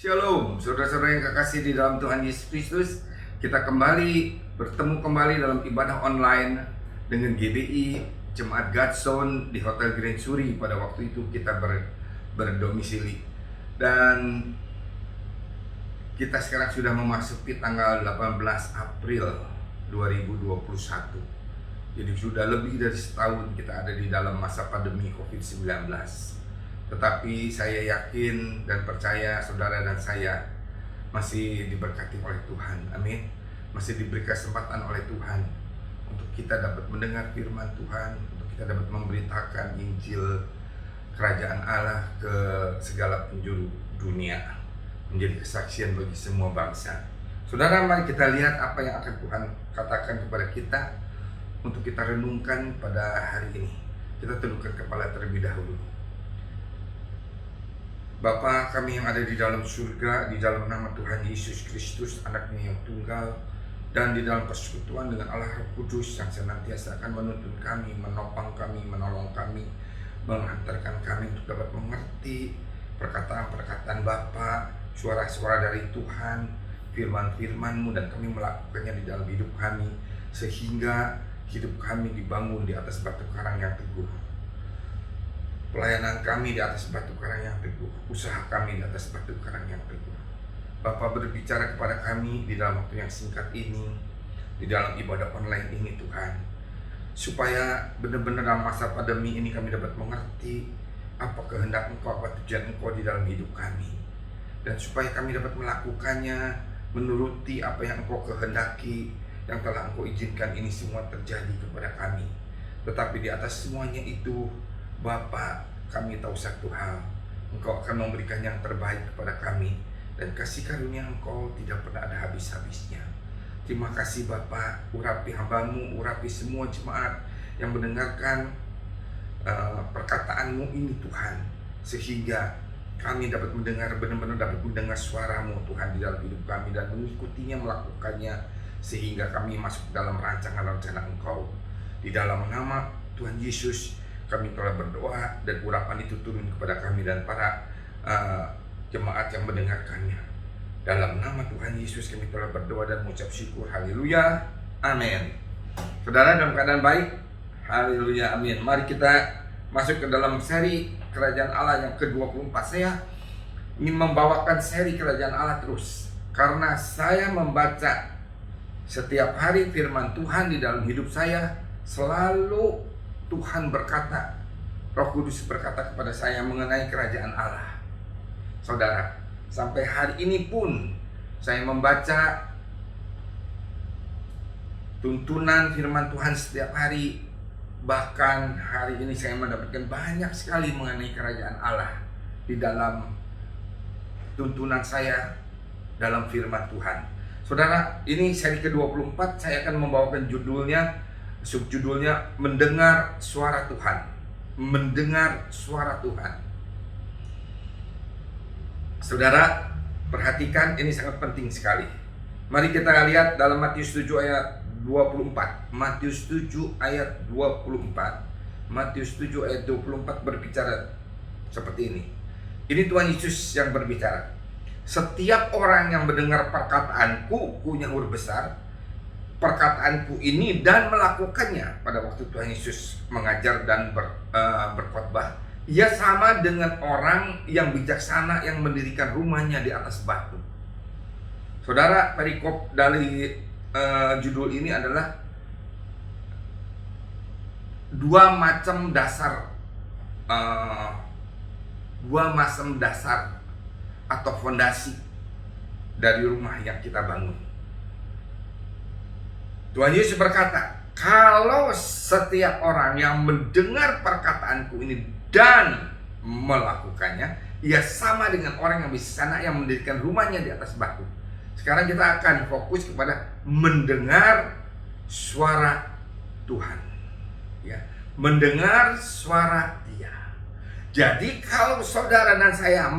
Shalom, saudara-saudara yang kekasih di dalam Tuhan Yesus Kristus. Kita bertemu kembali dalam ibadah online dengan GBI Jemaat Godson di Hotel Grand Suri. Pada waktu itu kita berdomisili. Dan kita sekarang sudah memasuki tanggal 18 April 2021. Jadi sudah lebih dari setahun kita ada di dalam masa pandemi COVID-19. Tetapi saya yakin dan percaya saudara dan saya masih diberkati oleh Tuhan. Amin. Masih diberi kesempatan oleh Tuhan untuk kita dapat mendengar firman Tuhan, untuk kita dapat memberitakan Injil Kerajaan Allah ke segala penjuru dunia, menjadi kesaksian bagi semua bangsa. Saudara, mari kita lihat apa yang akan Tuhan katakan kepada kita untuk kita renungkan pada hari ini. Kita tundukkan kepala terlebih dahulu. Bapa kami yang ada di dalam surga, di dalam nama Tuhan Yesus Kristus, anaknya yang tunggal, dan di dalam persekutuan dengan Allah Roh Kudus yang senantiasa akan menuntun kami, menopang kami, menolong kami, menghantarkan kami untuk dapat mengerti perkataan-perkataan Bapa, suara-suara dari Tuhan, firman-firman-Mu, dan kami melakukannya di dalam hidup kami, sehingga hidup kami dibangun di atas batu karang yang teguh. Pelayanan kami di atas batu karang yang teguh, usaha kami di atas batu karang yang teguh. Bapa berbicara kepada kami di dalam waktu yang singkat ini, di dalam ibadah online ini Tuhan, supaya benar-benar dalam masa pandemi ini kami dapat mengerti apa kehendak Engkau, apa tujuan Engkau di dalam hidup kami, dan supaya kami dapat melakukannya menuruti apa yang Engkau kehendaki, yang telah Engkau izinkan ini semua terjadi kepada kami. Tetapi di atas semuanya itu, Bapa, kami tahu satu hal, Engkau akan memberikan yang terbaik kepada kami, dan kasih karunia Engkau tidak pernah ada habis-habisnya. Terima kasih Bapa, urapi hamba-Mu, urapi semua jemaat yang mendengarkan perkataan-Mu ini Tuhan, sehingga kami dapat mendengar, benar-benar dapat mendengar suara-Mu Tuhan di dalam hidup kami, dan mengikutinya, melakukannya, sehingga kami masuk dalam rancangan rencana Engkau. Di dalam nama Tuhan Yesus kami telah berdoa, dan urapan itu turun kepada kami dan para jemaat yang mendengarkannya. Dalam nama Tuhan Yesus kami telah berdoa dan mengucap syukur. Haleluya, amin. Saudara dalam keadaan baik? Haleluya, amin. Mari kita masuk ke dalam seri Kerajaan Allah yang ke-24. Saya ingin membawakan seri Kerajaan Allah terus, karena saya membaca setiap hari firman Tuhan di dalam hidup saya. Selalu Tuhan berkata, Roh Kudus berkata kepada saya mengenai kerajaan Allah. Saudara, sampai hari ini pun saya membaca tuntunan firman Tuhan setiap hari. Bahkan hari ini saya mendapatkan banyak sekali mengenai kerajaan Allah di dalam tuntunan saya dalam firman Tuhan. Saudara, ini seri ke-24, saya akan membawakan subjudulnya Mendengar Suara Tuhan. Mendengar Suara Tuhan. Saudara, perhatikan, ini sangat penting sekali. Mari kita lihat dalam Matius 7 ayat 24. Matius 7 ayat 24. Matius 7 ayat 24 berbicara seperti ini. Ini Tuhan Yesus yang berbicara. Setiap orang yang mendengar perkataanku, kunya huruf besar, perkataanku ini dan melakukannya. Pada waktu Tuhan Yesus mengajar dan berkhotbah, ia sama dengan orang yang bijaksana yang mendirikan rumahnya di atas batu. Saudara, perikop dari judul ini adalah dua macam dasar atau fondasi dari rumah yang kita bangun. Tuhan Yesus berkata, kalau setiap orang yang mendengar perkataanku ini dan melakukannya, ia sama dengan orang yang bijaksana yang mendirikan rumahnya di atas batu. Sekarang kita akan fokus kepada mendengar suara Tuhan, ya, mendengar suara Dia. Jadi kalau saudara dan saya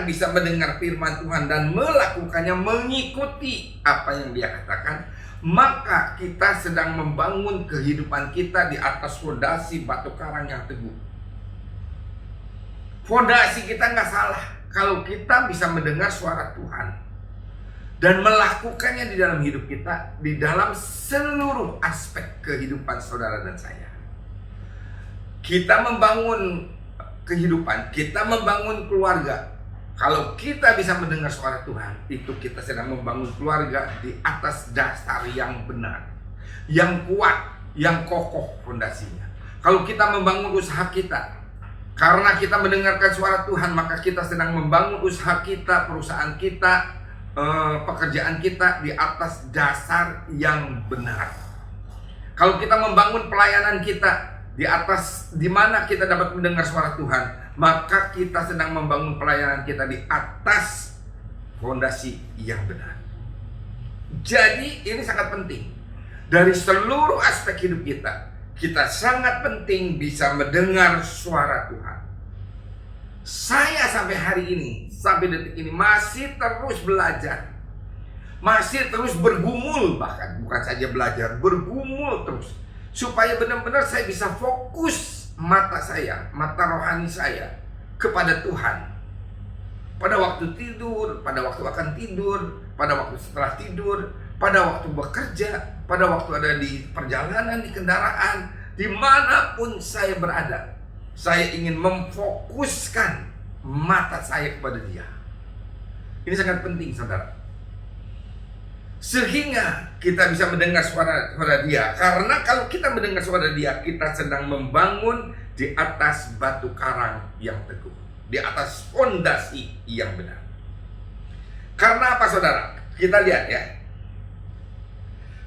bisa mendengar firman Tuhan dan melakukannya, mengikuti apa yang Dia katakan, maka kita sedang membangun kehidupan kita di atas fondasi batu karang yang teguh. Fondasi kita nggak salah, kalau kita bisa mendengar suara Tuhan dan melakukannya di dalam hidup kita, di dalam seluruh aspek kehidupan saudara dan saya. Kita membangun kehidupan, kita membangun keluarga. Kalau kita bisa mendengar suara Tuhan, itu kita sedang membangun keluarga di atas dasar yang benar, yang kuat, yang kokoh fondasinya. Kalau kita membangun usaha kita, karena kita mendengarkan suara Tuhan, maka kita sedang membangun usaha kita, perusahaan kita, pekerjaan kita di atas dasar yang benar. Kalau kita membangun pelayanan kita di atas di mana kita dapat mendengar suara Tuhan, maka kita sedang membangun pelayanan kita di atas fondasi yang benar. Jadi ini sangat penting. Dari seluruh aspek hidup kita sangat penting bisa mendengar suara Tuhan. Saya sampai hari ini, sampai detik ini masih terus belajar, masih terus bergumul, bahkan bukan saja belajar, bergumul terus, supaya benar-benar saya bisa fokus mata saya, mata rohani saya kepada Tuhan. Pada waktu tidur, pada waktu akan tidur, pada waktu setelah tidur, pada waktu bekerja, pada waktu ada di perjalanan, di kendaraan, dimanapun saya berada, saya ingin memfokuskan mata saya kepada Dia. Ini sangat penting, saudara, sehingga kita bisa mendengar suara Dia. Karena kalau kita mendengar suara Dia, kita sedang membangun di atas batu karang yang teguh, di atas fondasi yang benar. Karena apa, saudara? Kita lihat ya,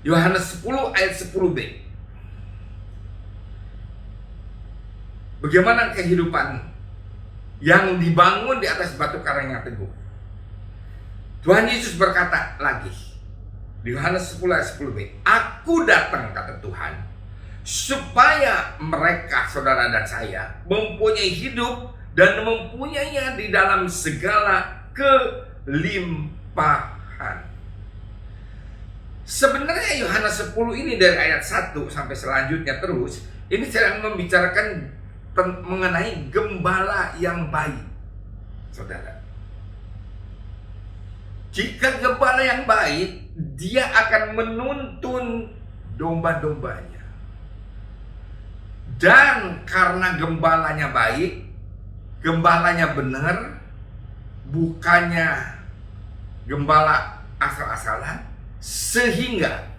Yohanes 10 ayat 10b. Bagaimana kehidupan yang dibangun di atas batu karang yang teguh? Tuhan Yesus berkata lagi di Yohanes 10 ayat 10b, "Aku datang," kata Tuhan, "supaya mereka," saudara dan saya, "mempunyai hidup dan mempunyainya di dalam segala kelimpahan." Sebenarnya Yohanes 10 ini dari ayat 1 sampai selanjutnya terus, ini sedang membicarakan mengenai gembala yang baik, saudara. Jika gembala yang baik, dia akan menuntun domba-dombanya. Dan karena gembalanya baik, gembalanya benar, bukannya gembala asal-asalan, sehingga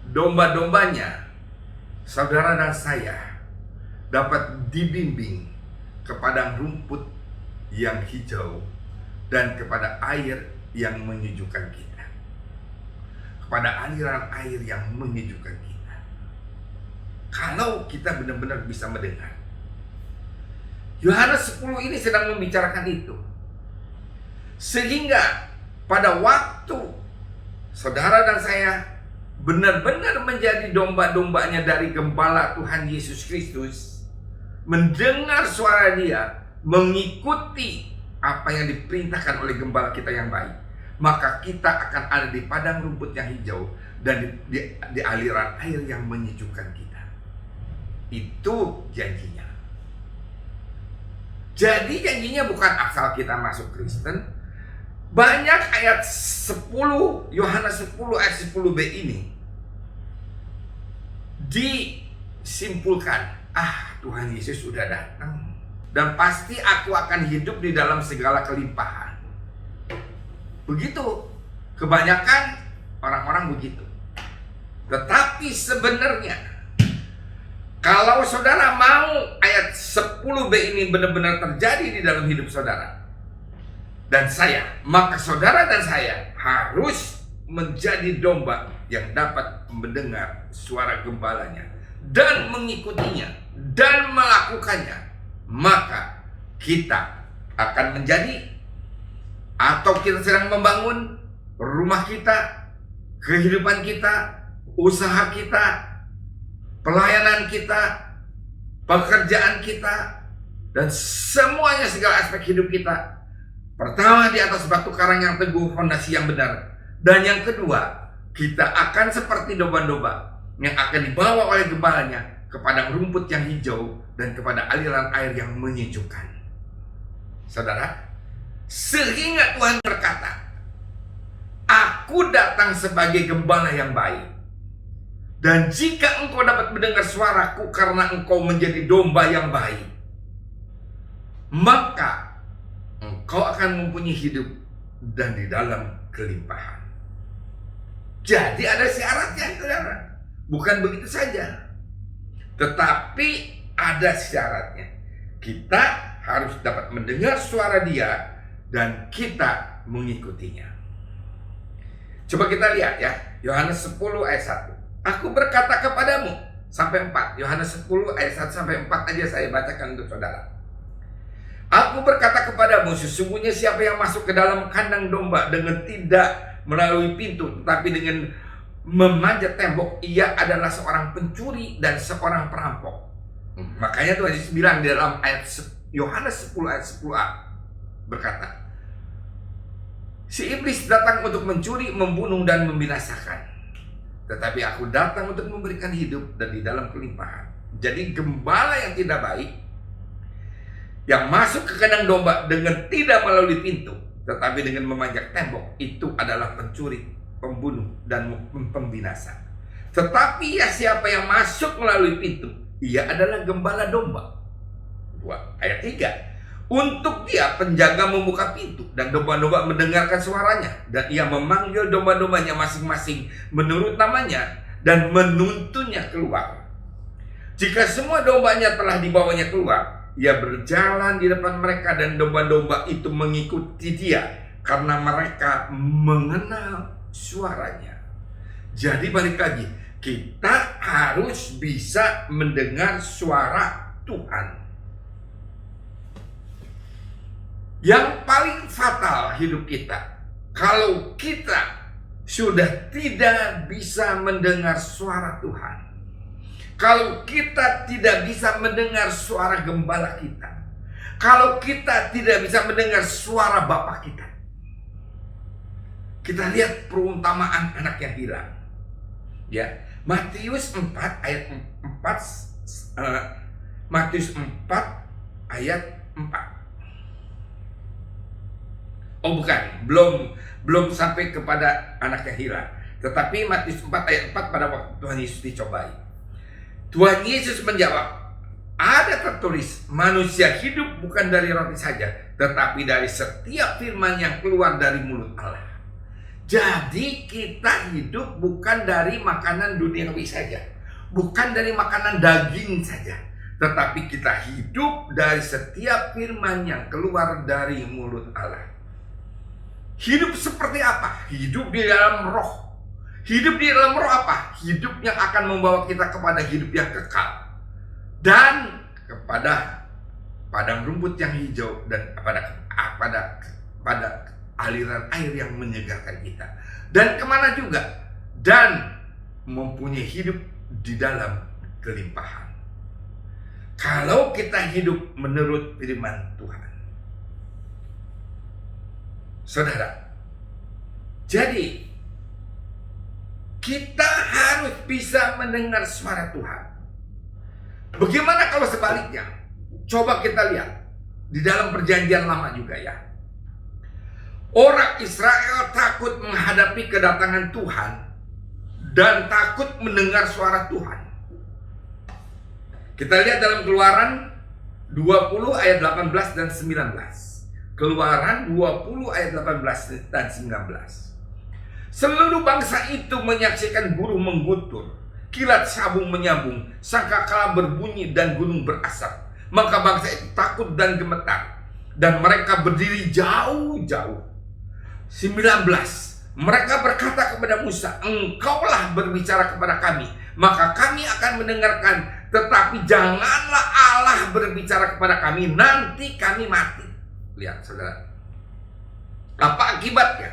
domba-dombanya, saudara dan saya, dapat dibimbing ke padang rumput yang hijau dan kepada air yang menyejukkan kita, kepada aliran air yang menyejukkan kita. Kalau kita benar-benar bisa mendengar, Yohanes 10 ini sedang membicarakan itu. Sehingga pada waktu saudara dan saya benar-benar menjadi domba-dombanya dari gembala Tuhan Yesus Kristus, mendengar suara Dia, mengikuti apa yang diperintahkan oleh gembala kita yang baik, maka kita akan ada di padang rumput yang hijau dan di aliran air yang menyejukkan kita. Itu janjinya. Jadi janjinya bukan asal kita masuk Kristen. Banyak ayat 10, Yohanes 10 ayat 10b ini disimpulkan, Tuhan Yesus sudah datang dan pasti aku akan hidup di dalam segala kelimpahan. Begitu kebanyakan orang-orang begitu. Tetapi sebenarnya kalau saudara mau ayat 10b ini benar-benar terjadi di dalam hidup saudara dan saya, maka saudara dan saya harus menjadi domba yang dapat mendengar suara gembalanya dan mengikutinya dan melakukannya. Maka kita akan menjadi, atau kita sedang membangun rumah kita, kehidupan kita, usaha kita, pelayanan kita, pekerjaan kita, dan semuanya, segala aspek hidup kita. Pertama, di atas batu karang yang teguh, fondasi yang benar. Dan yang kedua, kita akan seperti domba-domba yang akan dibawa oleh gembalanya ke padang rumput yang hijau dan kepada aliran air yang menyejukkan. Saudara, Sehingga Tuhan berkata, aku datang sebagai gembala yang baik. Dan jika engkau dapat mendengar suaraku karena engkau menjadi domba yang baik, maka engkau akan mempunyai hidup dan di dalam kelimpahan. Jadi ada syaratnya, saudara. Bukan begitu saja, tetapi ada syaratnya. Kita harus dapat mendengar suara Dia dan kita mengikutinya. Coba kita lihat ya, Yohanes 10 ayat 1. Aku berkata kepadamu, sampai 4. Yohanes 10 ayat 1 sampai 4 aja saya bacakan untuk saudara. Aku berkata kepadamu, sesungguhnya siapa yang masuk ke dalam kandang domba dengan tidak melalui pintu, tetapi dengan memanjat tembok, ia adalah seorang pencuri dan seorang perampok. Makanya Tuhan Yesus bilang di dalam ayat Yohanes 10 ayat 10a, berkata, si iblis datang untuk mencuri, membunuh dan membinasakan. Tetapi aku datang untuk memberikan hidup dan di dalam kelimpahan. Jadi gembala yang tidak baik, yang masuk ke kandang domba dengan tidak melalui pintu, tetapi dengan memanjat tembok, itu adalah pencuri, pembunuh, dan pembinasa. Tetapi ya siapa yang masuk melalui pintu, ia adalah gembala domba. Ayat 3. Untuk dia penjaga membuka pintu dan domba-domba mendengarkan suaranya, dan ia memanggil domba-dombanya masing-masing menurut namanya dan menuntunnya keluar. Jika semua dombanya telah dibawanya keluar, ia berjalan di depan mereka dan domba-domba itu mengikuti dia karena mereka mengenal suaranya. Jadi balik lagi, kita harus bisa mendengar suara Tuhan. Yang paling fatal hidup kita, kalau kita sudah tidak bisa mendengar suara Tuhan, kalau kita tidak bisa mendengar suara gembala kita, kalau kita tidak bisa mendengar suara Bapa kita. Kita lihat perumpamaan anak yang hilang. Ya, Matius 4 ayat 4, Matius 4 ayat 4. Oh bukan, belum sampai kepada anak yang hilang. Tetapi Matius 4 ayat 4 pada waktu Tuhan Yesus dicobai. Tuhan Yesus menjawab, ada tertulis, manusia hidup bukan dari roti saja, tetapi dari setiap firman yang keluar dari mulut Allah. Jadi kita hidup bukan dari makanan duniawi saja, bukan dari makanan daging saja, tetapi kita hidup dari setiap firman yang keluar dari mulut Allah. Hidup seperti apa? Hidup di dalam roh. Hidup di dalam roh apa? Hidup yang akan membawa kita kepada hidup yang kekal dan kepada padang rumput yang hijau dan pada aliran air yang menyegarkan kita. Dan kemana juga? Dan mempunyai hidup di dalam kelimpahan. Kalau kita hidup menurut firman Tuhan. Saudara, jadi kita harus bisa mendengar suara Tuhan. Bagaimana kalau sebaliknya? Coba kita lihat di dalam perjanjian lama juga ya. Orang Israel takut menghadapi kedatangan Tuhan dan takut mendengar suara Tuhan. Kita lihat dalam Keluaran 20 ayat 18 dan 19. Keluaran 20 ayat 18 dan 19. Seluruh bangsa itu menyaksikan burung mengguntur, kilat sabung menyambung, sangkakala berbunyi dan gunung berasap. Maka bangsa itu takut dan gemetar, dan mereka berdiri jauh-jauh. 19. Mereka berkata kepada Musa, engkaulah berbicara kepada kami, maka kami akan mendengarkan. Tetapi janganlah Allah berbicara kepada kami, nanti kami mati. Lihat saudara, apa akibatnya?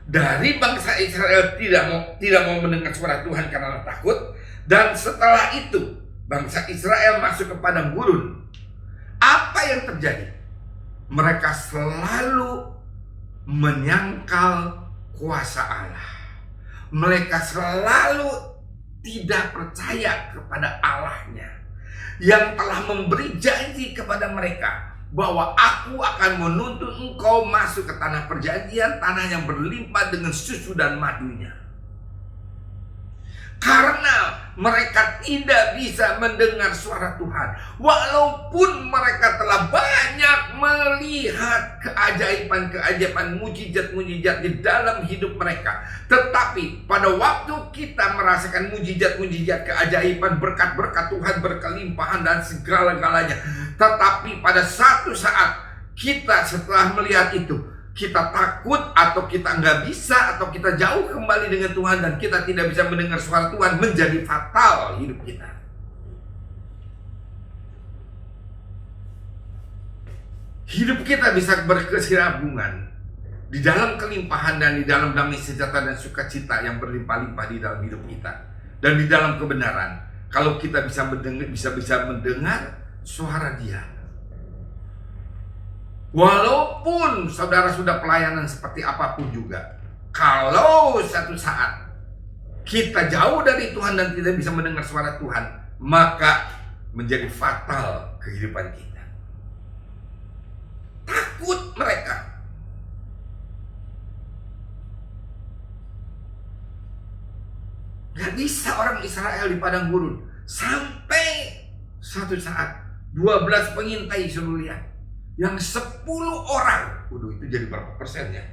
Dari bangsa Israel tidak mau mendengar suara Tuhan karena takut. Dan setelah itu bangsa Israel masuk ke padang gurun. Apa yang terjadi? Mereka selalu menyangkal kuasa Allah. Mereka selalu tidak percaya kepada Allahnya yang telah memberi janji kepada mereka bahwa aku akan menuntun engkau masuk ke tanah perjanjian, tanah yang berlimpah dengan susu dan madunya. Karena mereka tidak bisa mendengar suara Tuhan. Walaupun mereka telah banyak melihat keajaiban-keajaiban, mujizat-mujizat di dalam hidup mereka. Tetapi pada waktu kita merasakan mujizat-mujizat, keajaiban, berkat-berkat Tuhan berkelimpahan dan segala-galanya. Tetapi pada satu saat kita setelah melihat itu, kita takut atau kita nggak bisa atau kita jauh kembali dengan Tuhan dan kita tidak bisa mendengar suara Tuhan, menjadi fatal hidup kita. Hidup kita bisa berkesinambungan di dalam kelimpahan dan di dalam damai sejahtera dan sukacita yang berlimpah-limpah di dalam hidup kita dan di dalam kebenaran. Kalau kita bisa mendengar suara Dia. Walaupun saudara sudah pelayanan seperti apapun juga, kalau satu saat kita jauh dari Tuhan dan tidak bisa mendengar suara Tuhan, maka menjadi fatal kehidupan kita. Takut mereka. Gak bisa orang Israel di padang gurun. Sampai satu saat 12 pengintai suruh lihat. Yang 10 orang, waduh itu jadi berapa persen ya?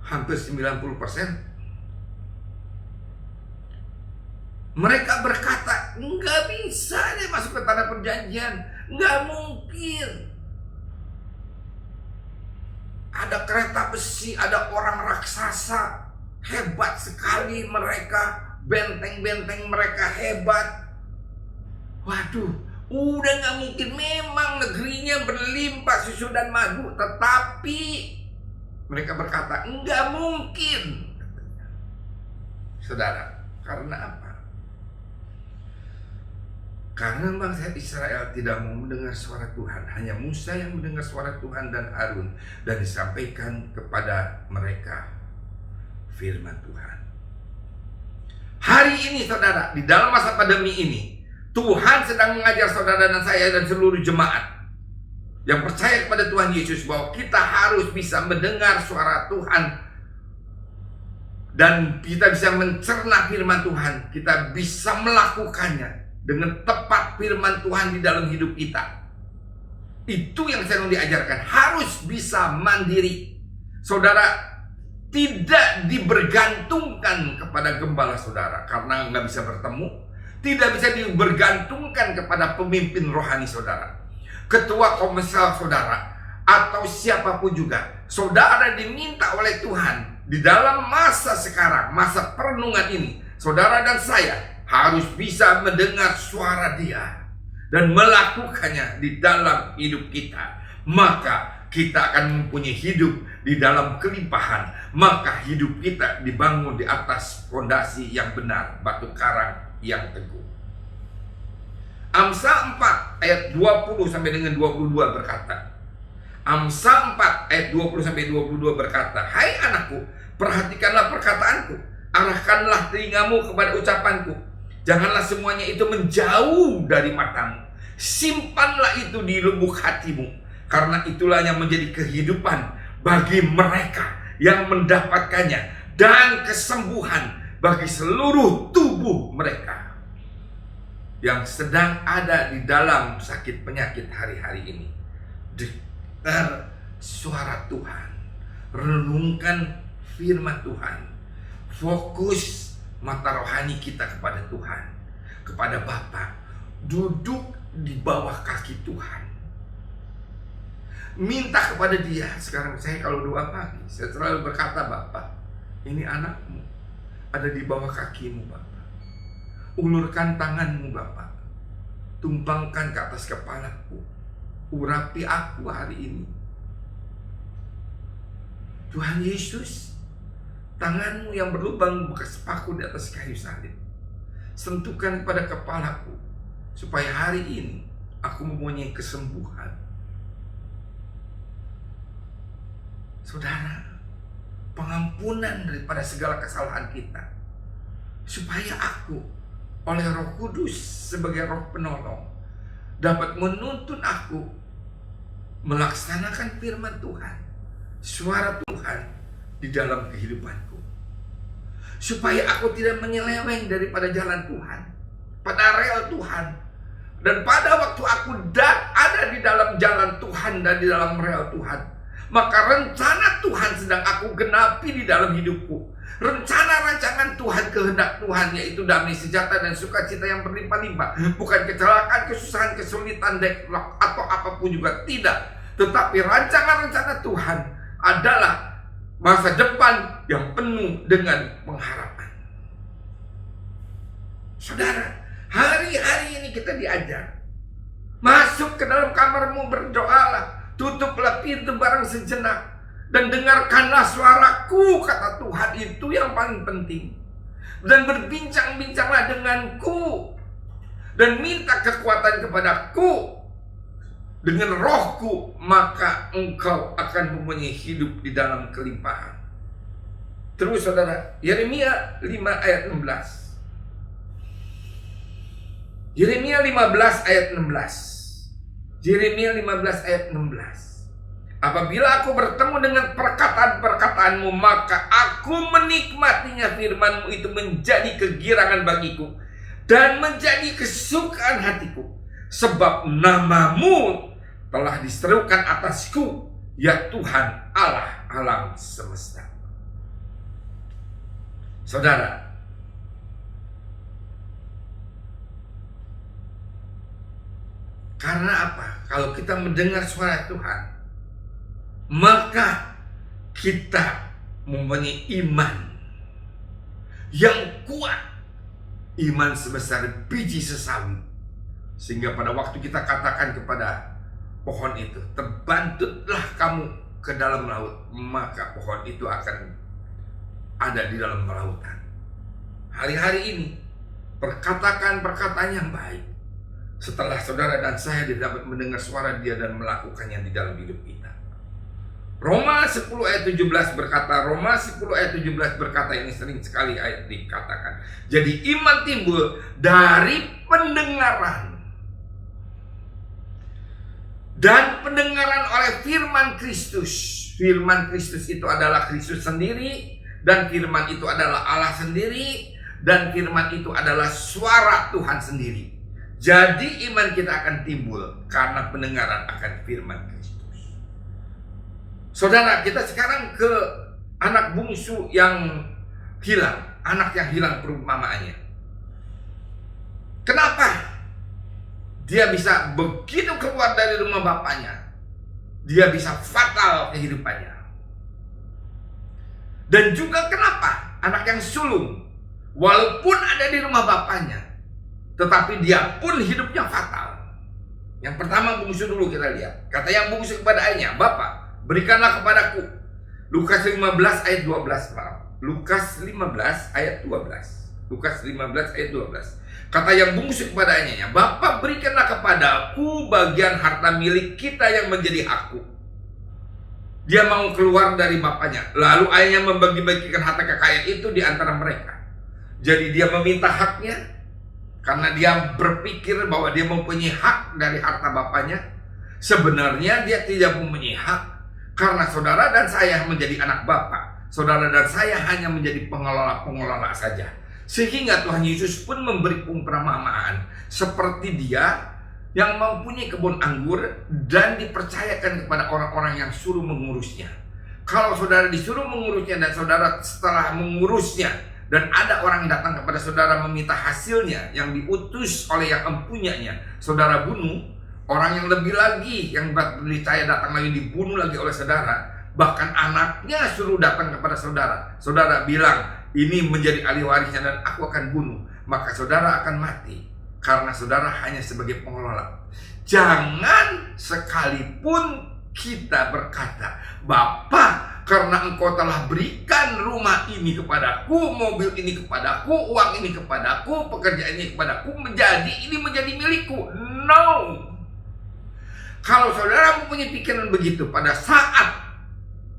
Hampir 90%. Mereka berkata, nggak bisa dia masuk ke tanah perjanjian, nggak mungkin. Ada kereta besi, ada orang raksasa, hebat sekali mereka, benteng-benteng mereka hebat. Waduh, udah gak mungkin, memang negerinya berlimpah susu dan madu. Tetapi mereka berkata, enggak mungkin. Saudara, karena apa? Karena bangsa Israel tidak mau mendengar suara Tuhan. Hanya Musa yang mendengar suara Tuhan dan Harun. Dan disampaikan kepada mereka firman Tuhan. Hari ini saudara, di dalam masa pandemi ini, Tuhan sedang mengajar saudara dan saya dan seluruh jemaat yang percaya kepada Tuhan Yesus bahwa kita harus bisa mendengar suara Tuhan dan kita bisa mencerna firman Tuhan. Kita bisa melakukannya dengan tepat firman Tuhan di dalam hidup kita. Itu yang sedang diajarkan. Harus bisa mandiri. Saudara tidak dibergantungkan kepada gembala saudara karena nggak bisa bertemu. Tidak bisa dibergantungkan kepada pemimpin rohani saudara, ketua komsel saudara, atau siapapun juga. Saudara diminta oleh Tuhan di dalam masa sekarang, masa perenungan ini, saudara dan saya harus bisa mendengar suara Dia dan melakukannya di dalam hidup kita. Maka kita akan mempunyai hidup di dalam kelimpahan. Maka hidup kita dibangun di atas fondasi yang benar, batu karang yang teguh. Amsal 4 ayat 20 sampai dengan 22 berkata. Amsal 4 ayat 20 sampai 22 berkata, hai anakku, perhatikanlah perkataanku, arahkanlah telingamu kepada ucapanku. Janganlah semuanya itu menjauh dari matamu. Simpanlah itu di lubuk hatimu, karena itulah yang menjadi kehidupan bagi mereka yang mendapatkannya dan kesembuhan bagi seluruh tubuh mereka yang sedang ada di dalam sakit penyakit hari-hari ini. Dengar suara Tuhan, renungkan firman Tuhan, fokus mata rohani kita kepada Tuhan, kepada Bapa, duduk di bawah kaki Tuhan, minta kepada Dia. Sekarang saya kalau doa pagi, saya selalu berkata, Bapa, ini anakmu ada di bawah kakimu Bapa. Ulurkan tanganmu Bapa, tumpangkan ke atas kepalaku, urapi aku hari ini. Tuhan Yesus, tanganmu yang berlubang bekas paku di atas kayu salib, sentuhkan pada kepalaku, supaya hari ini aku mempunyai kesembuhan. Saudara, pengampunan daripada segala kesalahan kita, supaya aku oleh Roh Kudus sebagai Roh penolong dapat menuntun aku melaksanakan firman Tuhan, suara Tuhan di dalam kehidupanku, supaya aku tidak menyeleweng daripada jalan Tuhan, pada rel Tuhan. Dan pada waktu aku ada di dalam jalan Tuhan dan di dalam rel Tuhan, maka rencana Tuhan sedang aku genapi di dalam hidupku. Rencana rancangan Tuhan, kehendak Tuhan, yaitu damai sejahtera dan sukacita yang berlimpah-limpah, bukan kecelakaan, kesusahan, kesulitan, deadlock atau apapun juga, tidak. Tetapi rancangan-rencana Tuhan adalah masa depan yang penuh dengan pengharapan. Saudara, hari-hari ini kita diajar, masuk ke dalam kamarmu, berdoalah, tutuplah pintu barang sejenak, dan dengarkanlah suaraku, kata Tuhan. Itu yang paling penting. Dan berbincang-bincanglah denganku, dan minta kekuatan kepadaku dengan rohku, maka engkau akan mempunyai hidup di dalam kelimpahan. Terus saudara, Yeremia 5 ayat 16. Yeremia 15 ayat 16. Yeremia 15 ayat 16. Apabila aku bertemu dengan perkataan-perkataanmu, maka aku menikmatinya. Firmanmu itu menjadi kegirangan bagiku dan menjadi kesukaan hatiku, sebab namamu telah diserukan atasku, ya Tuhan Allah alam semesta. Saudara, karena apa? Kalau kita mendengar suara Tuhan, maka kita mempunyai iman yang kuat, iman sebesar biji sesawi, sehingga pada waktu kita katakan kepada pohon itu, terbantutlah kamu ke dalam laut, maka pohon itu akan ada di dalam lautan. Hari-hari ini perkatakan perkataan yang baik, setelah saudara dan saya dapat mendengar suara Dia dan melakukannya di dalam hidup kita. Roma 10 ayat 17 berkata, Roma 10 ayat 17 berkata, ini sering sekali ayat dikatakan. Jadi iman timbul dari pendengaran, dan pendengaran oleh firman Kristus. Firman Kristus itu adalah Kristus sendiri, dan firman itu adalah Allah sendiri, dan firman itu adalah suara Tuhan sendiri. Jadi iman kita akan timbul karena pendengaran akan firman Kristus. Saudara, kita sekarang ke anak bungsu yang hilang, anak yang hilang perumpamaannya. Kenapa dia bisa begitu keluar dari rumah bapaknya, dia bisa fatal kehidupannya? Dan juga kenapa anak yang sulung, walaupun ada di rumah bapaknya, tetapi dia pun hidupnya fatal. Yang pertama bungsu dulu kita lihat. Kata yang bungsu kepada ayahnya, Bapak, berikanlah kepadaku. Lukas 15 ayat 12. Lukas 15 ayat 12. Lukas 15 ayat 12. Kata yang bungsu kepada ayahnya, Bapak, berikanlah kepadaku bagian harta milik kita yang menjadi hakku. Dia mau keluar dari bapaknya. Lalu ayahnya membagi-bagikan harta kekayaan itu di antara mereka. Jadi dia meminta haknya, karena dia berpikir bahwa dia mempunyai hak dari harta bapaknya. Sebenarnya dia tidak mempunyai hak, karena saudara dan saya menjadi anak Bapak. Saudara dan saya hanya menjadi pengelola-pengelola saja. Sehingga Tuhan Yesus pun memberi perumpamaan seperti Dia yang mempunyai kebun anggur dan dipercayakan kepada orang-orang yang suruh mengurusnya. Kalau saudara disuruh mengurusnya dan saudara setelah mengurusnya, dan ada orang yang datang kepada saudara meminta hasilnya yang diutus oleh yang mempunyainya, saudara bunuh. Orang yang lebih lagi, yang percaya datang lagi dibunuh lagi oleh saudara. Bahkan anaknya suruh datang kepada saudara. Saudara bilang, ini menjadi ahli warisnya dan aku akan bunuh. Maka saudara akan mati, karena saudara hanya sebagai pengelola. Jangan sekalipun kita berkata, Bapak, karena engkau telah berikan rumah ini kepadaku, mobil ini kepadaku, uang ini kepadaku, pekerjaan ini kepadaku, ini menjadi milikku. No. Kalau saudara mempunyai pikiran begitu, pada saat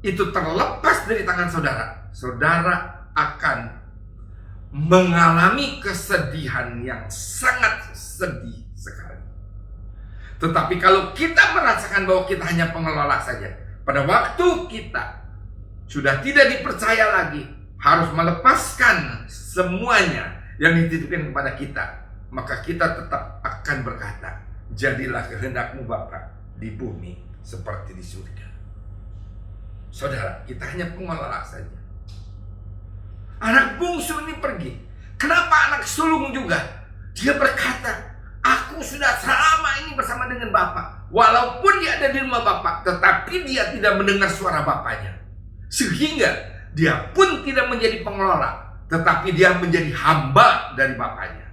itu terlepas dari tangan saudara, saudara akan mengalami kesedihan yang sangat sedih sekali. Tetapi kalau kita merasakan bahwa kita hanya pengelola saja, pada waktu kita sudah tidak dipercaya lagi, harus melepaskan semuanya yang dititipkan kepada kita, maka kita tetap akan berkata, jadilah kehendak-Mu Bapa di bumi seperti di surga. Saudara, kita hanya pengelola saja. Anak bungsu ini pergi. Kenapa anak sulung juga? Dia berkata, aku sudah selama ini bersama dengan Bapak. Walaupun dia ada di rumah Bapak, tetapi dia tidak mendengar suara Bapaknya. Sehingga dia pun tidak menjadi pengelola, tetapi dia menjadi hamba dari Bapaknya.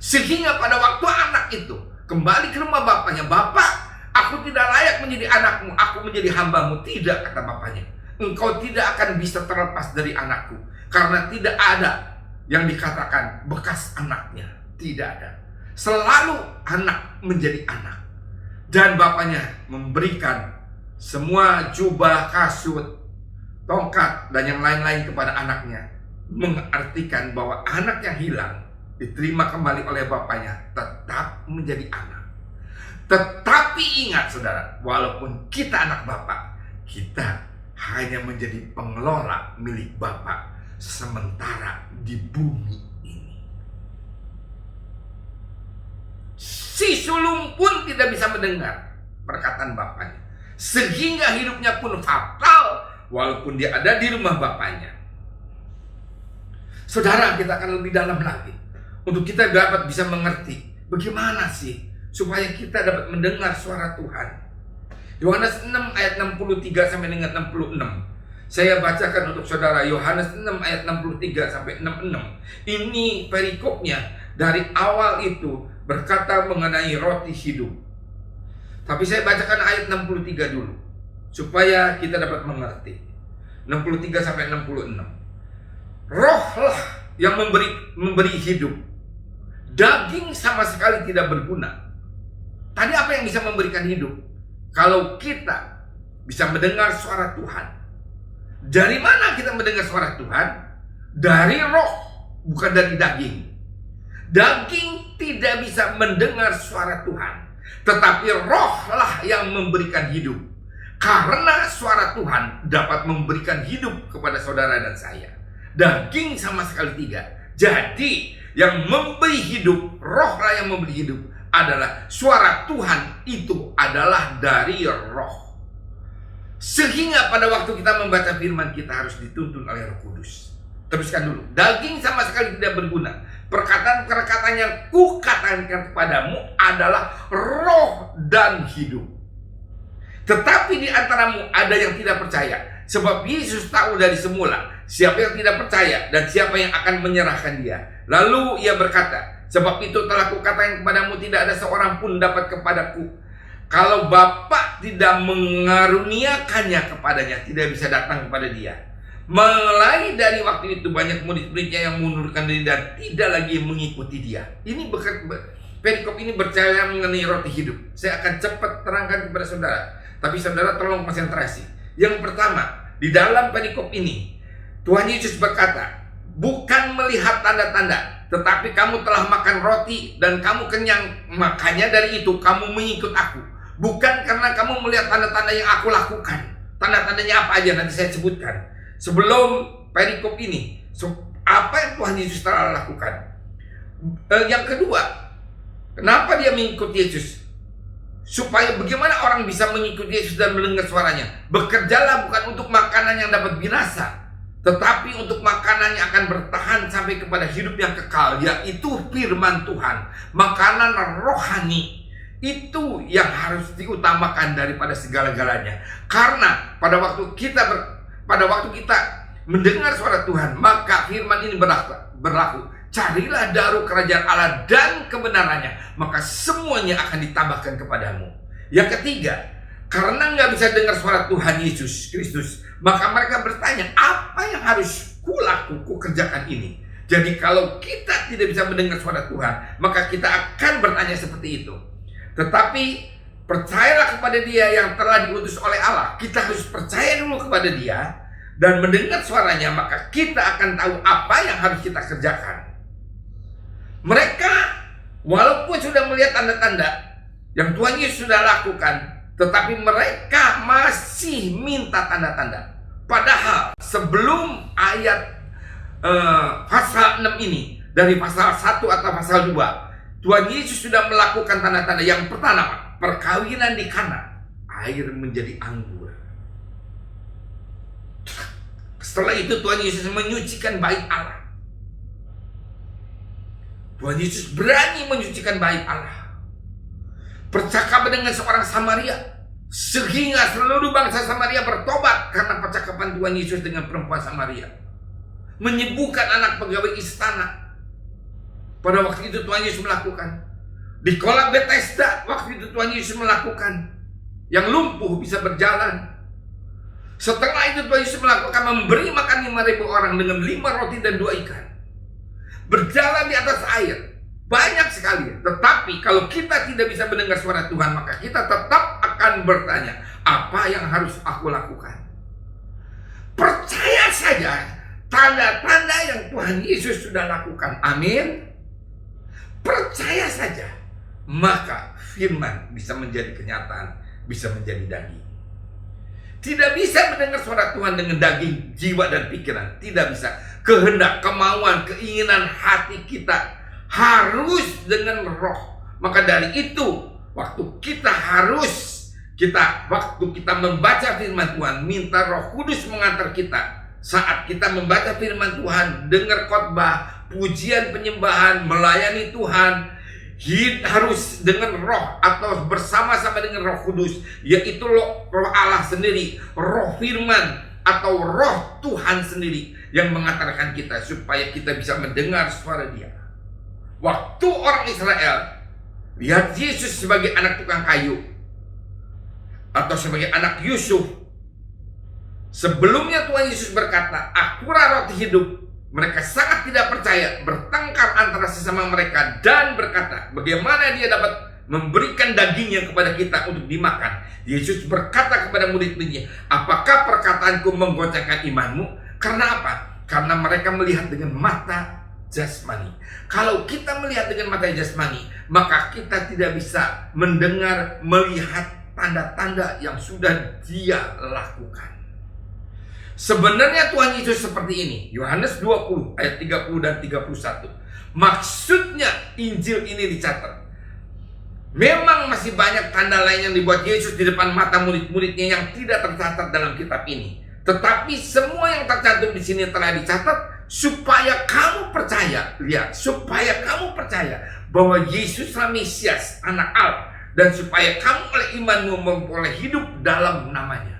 Sehingga pada waktu anak itu kembali ke rumah Bapaknya, Bapak, aku tidak layak menjadi anakmu, aku menjadi hambamu. Tidak, kata Bapaknya. Engkau tidak akan bisa terlepas dari anakku. Karena tidak ada yang dikatakan bekas anaknya. Tidak ada. Selalu anak menjadi anak. Dan Bapaknya memberikan semua jubah, kasut, tongkat, dan yang lain-lain kepada anaknya. Mengartikan bahwa anak yang hilang diterima kembali oleh Bapaknya, tetap menjadi anak. Tetapi ingat saudara, walaupun kita anak Bapak, kita hanya menjadi pengelola milik Bapak sementara di bumi ini. Si sulung pun tidak bisa mendengar perkataan Bapaknya, sehingga hidupnya pun fatal walaupun dia ada di rumah Bapaknya. Saudara, kita akan lebih dalam lagi untuk kita dapat bisa mengerti bagaimana sih supaya kita dapat mendengar suara Tuhan. Yohanes 6 ayat 63 sampai dengan 66. Saya bacakan untuk saudara Yohanes 6 ayat 63 sampai 66. Ini perikopnya dari awal itu berkata mengenai roti hidup. Tapi saya bacakan ayat 63 dulu supaya kita dapat mengerti. 63 sampai 66. Rohlah yang memberi hidup. Daging sama sekali tidak berguna. Tadi apa yang bisa memberikan hidup? Kalau kita bisa mendengar suara Tuhan. Dari mana kita mendengar suara Tuhan? Dari roh, bukan dari daging. Daging tidak bisa mendengar suara Tuhan, tetapi rohlah yang memberikan hidup. Karena suara Tuhan dapat memberikan hidup kepada saudara dan saya. Daging sama sekali tidak. Jadi yang memberi hidup, rohlah yang memberi hidup adalah suara Tuhan, itu adalah dari roh. Sehingga pada waktu kita membaca firman, kita harus dituntun oleh Roh Kudus. Teruskan dulu. Daging sama sekali tidak berguna. Perkataan-perkataan yang kukatakan kepadamu adalah roh dan hidup. Tetapi di antaramu ada yang tidak percaya. Sebab Yesus tahu dari semula siapa yang tidak percaya dan siapa yang akan menyerahkan dia. Lalu ia berkata, sebab itu telah kukatakan kepadamu, tidak ada seorang pun dapat kepadaku kalau Bapa tidak mengaruniakannya kepadanya, tidak bisa datang kepada dia. Mulai dari waktu itu banyak murid-muridnya yang mengundurkan diri dan tidak lagi mengikuti dia. Ini perikop ini berbicara mengenai roti hidup. Saya akan cepat terangkan kepada saudara, tapi saudara tolong konsentrasi. Yang pertama, di dalam perikop ini Tuhan Yesus berkata, bukan melihat tanda-tanda, tetapi kamu telah makan roti dan kamu kenyang, makanya dari itu kamu mengikut aku. Bukan karena kamu melihat tanda-tanda yang aku lakukan. Tanda-tandanya apa aja nanti saya sebutkan. Sebelum perikop ini, apa yang Tuhan Yesus telah lakukan. Yang kedua, kenapa dia mengikut Yesus? Supaya bagaimana orang bisa mengikuti Yesus dan mendengar suaranya. Bekerjalah bukan untuk makanan yang dapat binasa, tetapi untuk makanan yang akan bertahan sampai kepada hidup yang kekal, yaitu firman Tuhan. Makanan rohani itu yang harus diutamakan daripada segala-galanya. Karena pada waktu kita mendengar suara Tuhan, maka firman ini berlaku. Carilah dahulu kerajaan Allah dan kebenarannya, maka semuanya akan ditambahkan kepadamu. Yang ketiga, karena nggak bisa dengar suara Tuhan Yesus Kristus, maka mereka bertanya, apa yang harus kukerjakan ini? Jadi kalau kita tidak bisa mendengar suara Tuhan, maka kita akan bertanya seperti itu. Tetapi percayalah kepada dia yang telah diutus oleh Allah. Kita harus percaya dulu kepada dia dan mendengar suaranya, maka kita akan tahu apa yang harus kita kerjakan. Mereka walaupun sudah melihat tanda-tanda, yang Tuhan Yesus sudah lakukan, tetapi mereka masih minta tanda-tanda. Padahal sebelum ayat pasal 6 ini, dari pasal 1 atau pasal 2, Tuhan Yesus sudah melakukan tanda-tanda. Yang pertama, perkawinan di Kana, air menjadi anggur. Setelah itu Tuhan Yesus menyucikan bait Allah. Tuhan Yesus berani menyucikan bait Allah. Percakapan dengan seorang Samaria, sehingga seluruh bangsa Samaria bertobat karena percakapan Tuhan Yesus dengan perempuan Samaria. Menyembuhkan anak pegawai istana. Pada waktu itu Tuhan Yesus melakukan. Di kolam Bethesda, waktu itu Tuhan Yesus melakukan. Yang lumpuh bisa berjalan. Setelah itu Tuhan Yesus melakukan memberi makan 5.000 orang dengan 5 roti dan 2 ikan. Berjalan di atas air. Banyak sekali. Tetapi kalau kita tidak bisa mendengar suara Tuhan, maka kita tetap akan bertanya, apa yang harus aku lakukan? Percaya saja tanda-tanda yang Tuhan Yesus sudah lakukan. Amin. Percaya saja, maka firman bisa menjadi kenyataan, bisa menjadi daging. Tidak bisa mendengar suara Tuhan dengan daging, jiwa dan pikiran. Tidak bisa. Kehendak, kemauan, keinginan hati kita harus dengan roh. Maka dari itu, waktu kita membaca firman Tuhan, minta Roh Kudus mengantar kita. Saat kita membaca firman Tuhan, dengar khotbah, pujian, penyembahan, melayani Tuhan, harus dengan roh atau bersama-sama dengan Roh Kudus, yaitu roh Allah sendiri, roh firman atau roh Tuhan sendiri yang mengantarkan kita supaya kita bisa mendengar suara Dia. Waktu orang Israel lihat Yesus sebagai anak tukang kayu atau sebagai anak Yusuf, sebelumnya Tuhan Yesus berkata, "Akulah roti hidup." Mereka sangat tidak percaya, bertengkar antara sesama mereka dan berkata, bagaimana Dia dapat memberikan dagingnya kepada kita untuk dimakan? Yesus berkata kepada murid-muridnya, apakah perkataanku menggoncangkan imanmu? Karena apa? Karena mereka melihat dengan mata jasmani. Kalau kita melihat dengan mata jasmani, maka kita tidak bisa mendengar, melihat tanda-tanda yang sudah Dia lakukan. Sebenarnya Tuhan Yesus seperti ini. Yohanes 20 ayat 30 dan 31. Maksudnya Injil ini dicatat. Memang masih banyak tanda lain yang dibuat Yesus di depan mata murid-muridnya yang tidak tercatat dalam kitab ini. Tetapi semua yang tercantum di sini telah dicatat supaya kamu percaya. Lihat, supaya kamu percaya bahwa Yesuslah Mesias, anak Allah, dan supaya kamu oleh imanmu memperoleh hidup dalam namanya.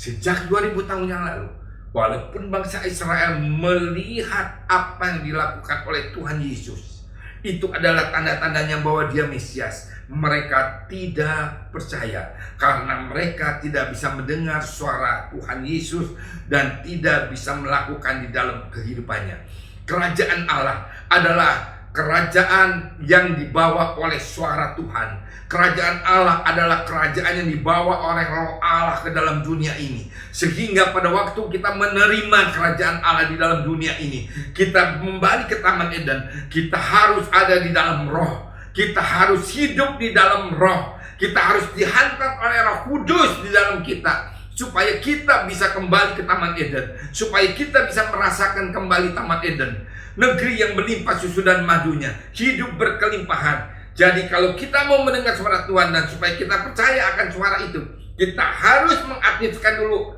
Sejak 2000 tahun yang lalu, walaupun bangsa Israel melihat apa yang dilakukan oleh Tuhan Yesus, itu adalah tanda-tandanya bahwa Dia Mesias, mereka tidak percaya karena mereka tidak bisa mendengar suara Tuhan Yesus dan tidak bisa melakukan di dalam kehidupannya. Kerajaan Allah adalah kerajaan yang dibawa oleh suara Tuhan. Kerajaan Allah adalah kerajaan yang dibawa oleh Roh Allah ke dalam dunia ini. Sehingga pada waktu kita menerima kerajaan Allah di dalam dunia ini, kita kembali ke Taman Eden, kita harus ada di dalam roh. Kita harus hidup di dalam roh. Kita harus dihantar oleh Roh Kudus di dalam kita, supaya kita bisa kembali ke Taman Eden, supaya kita bisa merasakan kembali Taman Eden, negeri yang melimpah susu dan madunya, hidup berkelimpahan. Jadi kalau kita mau mendengar suara Tuhan dan supaya kita percaya akan suara itu, kita harus mengaktifkan dulu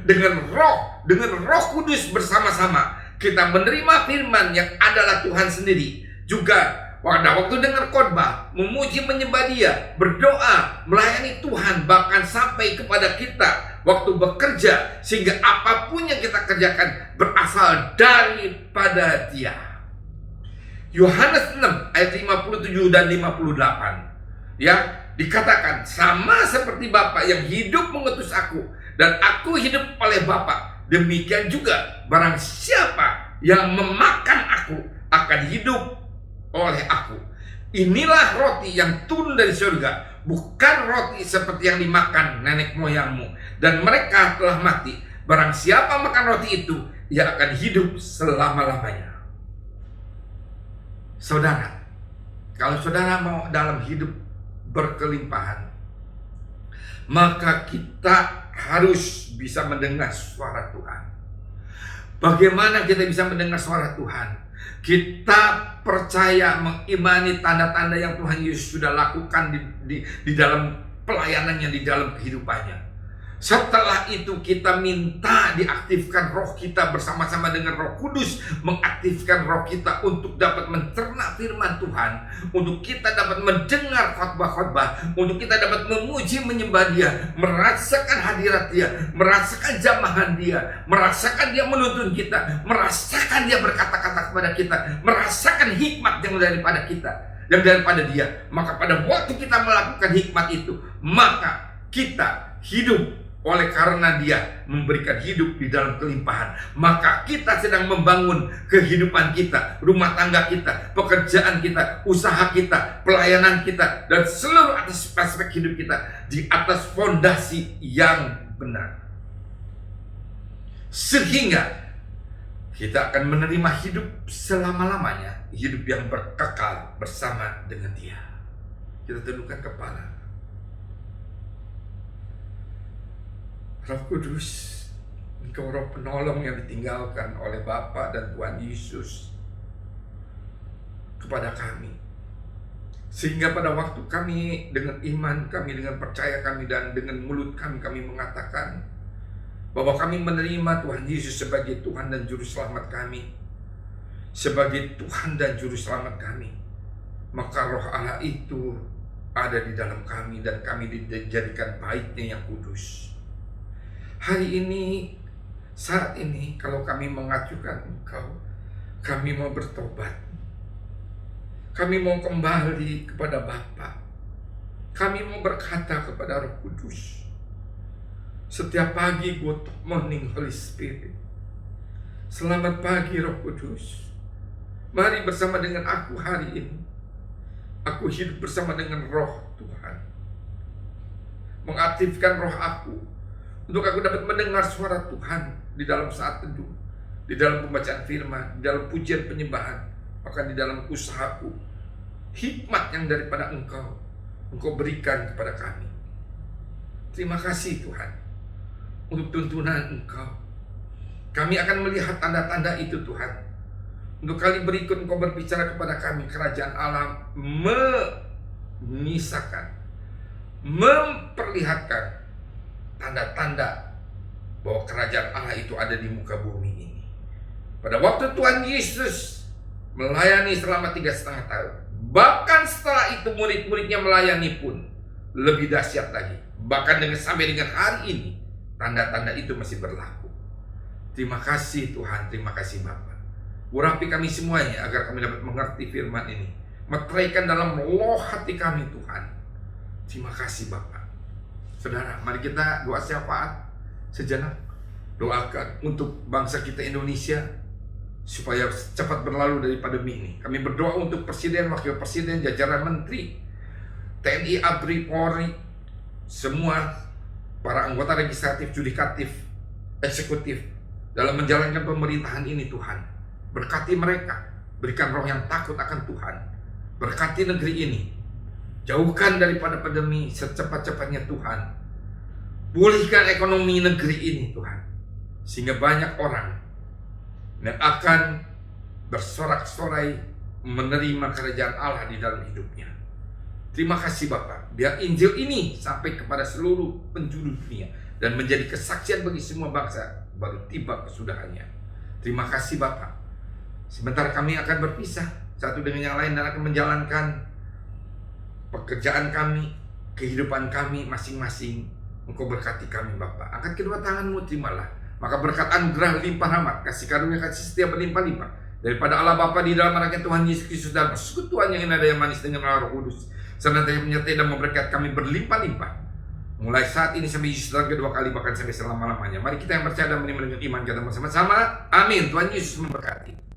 dengan Roh Kudus bersama-sama. Kita menerima firman yang adalah Tuhan sendiri. Juga pada waktu dengar khotbah, memuji menyembah Dia, berdoa, melayani Tuhan, bahkan sampai kepada kita waktu bekerja, sehingga apapun yang kita kerjakan berasal daripada Dia. Yohanes 6 ayat 57 dan 58, ya, dikatakan, sama seperti Bapa yang hidup mengutus aku dan aku hidup oleh Bapa, demikian juga barang siapa yang memakan aku akan hidup oleh aku. Inilah roti yang turun dari surga, bukan roti seperti yang dimakan nenek moyangmu dan mereka telah mati. Barang siapa makan roti itu, ia akan hidup selama-lamanya. Saudara, kalau saudara mau dalam hidup berkelimpahan, maka kita harus bisa mendengar suara Tuhan. Bagaimana kita bisa mendengar suara Tuhan? Kita percaya, mengimani tanda-tanda yang Tuhan Yesus sudah lakukan di dalam pelayanannya, di dalam kehidupannya. Setelah itu kita minta diaktifkan roh kita bersama-sama dengan Roh Kudus, mengaktifkan roh kita untuk dapat mencerna firman Tuhan, untuk kita dapat mendengar khotbah-khotbah, untuk kita dapat memuji menyembah Dia, merasakan hadirat Dia, merasakan jamahan Dia, merasakan Dia menuntun kita, merasakan Dia berkata-kata kepada kita, merasakan hikmat yang daripada kita, yang daripada Dia. Maka pada waktu kita melakukan hikmat itu, maka kita hidup oleh karena Dia memberikan hidup di dalam kelimpahan. Maka kita sedang membangun kehidupan kita, rumah tangga kita, pekerjaan kita, usaha kita, pelayanan kita, dan seluruh aspek hidup kita di atas fondasi yang benar. Sehingga kita akan menerima hidup selama-lamanya, hidup yang berkekal bersama dengan Dia. Kita tundukkan kepala. Roh Kudus, Engkau Roh penolong yang ditinggalkan oleh Bapa dan Tuhan Yesus kepada kami. Sehingga pada waktu kami dengan iman kami, dengan percaya kami, dan dengan mulut kami mengatakan bahwa kami menerima Tuhan Yesus sebagai Tuhan dan Juru Selamat kami, sebagai Tuhan dan Juru Selamat kami, maka Roh Allah itu ada di dalam kami dan kami dijadikan baitnya yang kudus. Hari ini, saat ini, kalau kami mengajukan Engkau, kami mau bertobat. Kami mau kembali kepada Bapa. Kami mau berkata kepada Roh Kudus. Setiap pagi, good morning Holy Spirit. Selamat pagi Roh Kudus. Mari bersama dengan aku hari ini. Aku hidup bersama dengan Roh Tuhan. Mengaktifkan roh aku untuk aku dapat mendengar suara Tuhan di dalam saat teduh, di dalam pembacaan firman, di dalam pujian penyembahan, bahkan di dalam usahaku. Hikmat yang daripada Engkau berikan kepada kami. Terima kasih Tuhan untuk tuntunan Engkau. Kami akan melihat tanda-tanda itu Tuhan. Untuk kali berikut Engkau berbicara kepada kami, kerajaan Allah menyisakan, memperlihatkan tanda-tanda bahwa kerajaan Allah itu ada di muka bumi ini. Pada waktu Tuhan Yesus melayani selama 3,5 tahun, bahkan setelah itu murid-muridnya melayani pun lebih dahsyat lagi. Bahkan sampai dengan hari ini, tanda-tanda itu masih berlaku. Terima kasih Tuhan, terima kasih Bapa. Urapi kami semuanya agar kami dapat mengerti firman ini. Meteraikan dalam loh hati kami Tuhan. Terima kasih Bapa. Saudara, mari kita doa syafaat sejenak. Doakan untuk bangsa kita Indonesia supaya cepat berlalu dari pandemi ini. Kami berdoa untuk Presiden, Wakil Presiden, jajaran Menteri, TNI, ABRI, Polri, semua para anggota legislatif, yudikatif, eksekutif dalam menjalankan pemerintahan ini Tuhan. Berkati mereka, berikan roh yang takut akan Tuhan. Berkati negeri ini. Jauhkan daripada pandemi secepat-cepatnya Tuhan. Pulihkan ekonomi negeri ini Tuhan. Sehingga banyak orang yang akan bersorak-sorai menerima kerajaan Allah di dalam hidupnya. Terima kasih Bapak. Biar Injil ini sampai kepada seluruh penjuru dunia dan menjadi kesaksian bagi semua bangsa baru tiba kesudahannya. Terima kasih Bapak. Sebentar kami akan berpisah satu dengan yang lain dan akan menjalankan pekerjaan kami, kehidupan kami masing-masing. Engkau berkati kami Bapa. Angkat kedua tanganmu, terimalah. Maka berkat anugerah limpah rahmat, kasih karunia, kasih setia berlimpah-limpah daripada Allah Bapa di dalam anaknya Tuhan Yesus Kristus dan persekutuan yang indah dan manis dengan Roh Kudus senantiasa menyertai dan memberkati kami berlimpah-limpah mulai saat ini sampai Yesus datang kedua kali, bahkan sampai selama-lamanya. Mari kita yang percaya dan beriman dengan iman kita bersama-sama. Amin. Tuhan Yesus memberkati.